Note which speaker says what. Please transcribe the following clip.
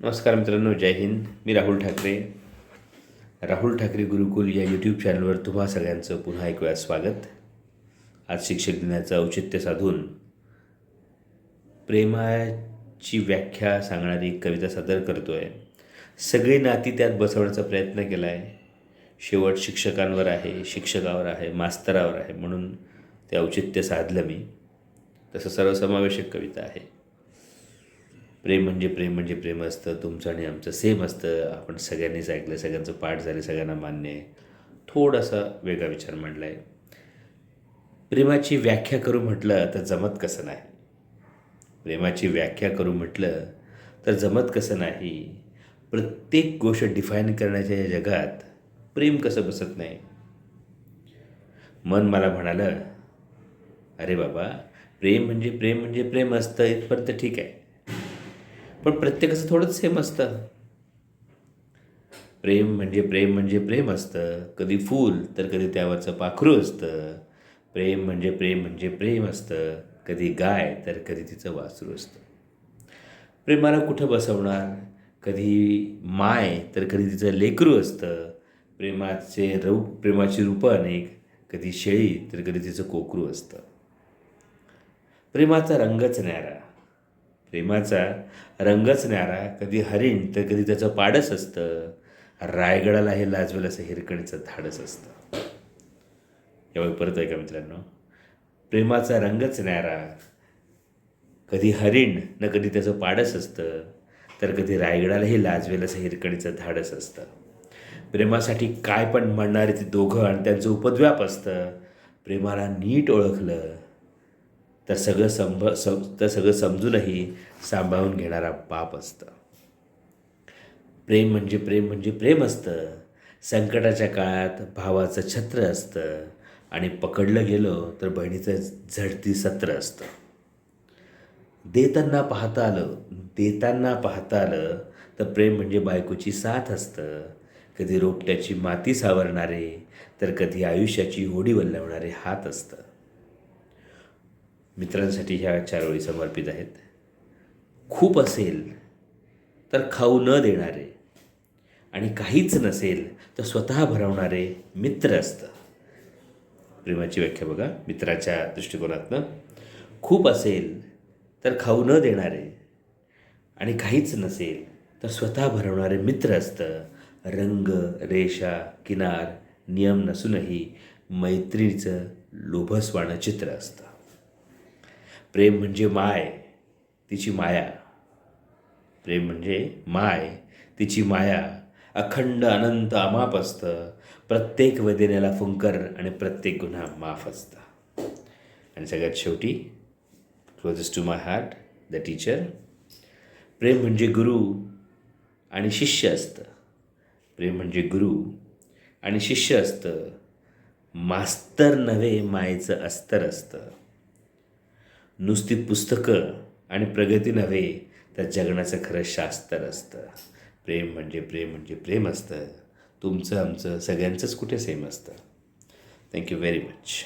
Speaker 1: नमस्कार मित्रांनो, जय हिंद. मी राहुल ठाकरे. राहुल ठाकरे गुरुकुल या यूट्यूब चॅनलवर तुम्हा सगळ्यांचं पुन्हा एक वेळा स्वागत. आज शिक्षक दिनाचं औचित्य साधून प्रेमाची व्याख्या सांगणारी एक कविता सादर करतो आहे. सगळी नाती त्यात बसवण्याचा प्रयत्न केला आहे. शेवट शिक्षकांवर आहे, शिक्षकावर आहे, मास्तरावर आहे, म्हणून ते औचित्य साधलं मी. तसं सर्वसमावेशक कविता आहे. प्रेम म्हणजे प्रेम म्हणजे प्रेम असतं, तुमचं आणि आमचं सेम असतं. आपण सगळ्यांनीच ऐकलं, सगळ्यांचं पाठ झाले, सगळ्यांना मान्य आहे. थोडासा वेगळा विचार मांडला आहे. प्रेमाची व्याख्या करू म्हटलं तर जमत कसं नाही. प्रेमाची व्याख्या करू म्हटलं तर जमत कसं नाही. प्रत्येक गोष्ट डिफाईन करण्याच्या या जगात प्रेम कसं बसत नाही. मन मला म्हणालं, अरे बाबा, प्रेम म्हणजे प्रेम म्हणजे प्रेम असतं इथपर्यंत ठीक आहे, पण प्रत्येकाचं थोडंच सेम असतं. प्रेम म्हणजे प्रेम म्हणजे प्रेम असतं, कधी फूल तर कधी त्यावरचं पाखरू असतं. प्रेम म्हणजे प्रेम म्हणजे प्रेम असतं, कधी गाय तर कधी तिचं वासरू असतं. प्रेमाला कुठं बसवणार, कधी माय तर कधी तिचं लेकरू असतं. प्रेमाची रूपं अनेक, कधी शेळी तर कधी तिचं कोकरू असतं. प्रेमाचा रंगच न्यारा, प्रेमाचा रंगच न्यारा, कधी हरिण तर कधी त्याचं पाडस असतं. रायगडाला हे लाजवेल असं हिरकणीचं धाडस असतं. यावेळी परत ऐका मित्रांनो. प्रेमाचा रंगच न्यारा, कधी हरिण न कधी त्याचं पाडस असतं, तर कधी रायगडालाही लाजवेल असं हिरकणीचं धाडस असतं. प्रेमासाठी काय पण म्हणणारे ती दोघं आणि त्यांचं उपद्व्याप असतं. प्रेमाला नीट ओळखलं तर सगळं समजूनही सांभाळून घेणारा बाप असतं. प्रेम म्हणजे प्रेम म्हणजे प्रेम असतं, संकटाच्या काळात भावाचं छत्र असतं, आणि पकडलं गेलो तर बहिणीचं झडती सत्र असतं. देताना पाहता आलं तर प्रेम म्हणजे बायकोची साथ असतं. कधी रोपट्याची माती सावरणारे तर कधी आयुष्याची होडी वल्लवणारे हात असतं. मित्रांसाठी ह्या 4 ओळी समर्पित आहेत. खूप असेल तर खाऊ न देणारे आणि काहीच नसेल तर स्वतः भरवणारे मित्र असतं. प्रेमाची व्याख्या बघा मित्राच्या दृष्टिकोनातनं. खूप असेल तर खाऊ न देणारे आणि काहीच नसेल तर स्वतः भरवणारे मित्र असतं. रंग, रेषा, किनार, नियम नसूनही मैत्रीचं लोभसवाणं चित्र असतं. प्रेम म्हणजे माय, तिची माया. प्रेम म्हणजे माय, तिची माया. अखंड अनंत अमाप असतं. प्रत्येक वेदनेला फुंकर आणि प्रत्येक गुन्हा माफ असतं. आणि सगळ्यात शेवटी, closest to my heart, the teacher. प्रेम म्हणजे गुरु आणि शिष्य असतं. प्रेम म्हणजे गुरु आणि शिष्य असतं. मास्तर नव्हे, मायेचं अस्तर असतं. नुसती पुस्तकं आणि प्रगती नव्हे, तर जगण्याचं खरं शास्त्र असतं. प्रेम म्हणजे प्रेम म्हणजे प्रेम असतं. तुमचं आमचं सगळ्यांचंच कुठे सेम असतं. Thank you very much.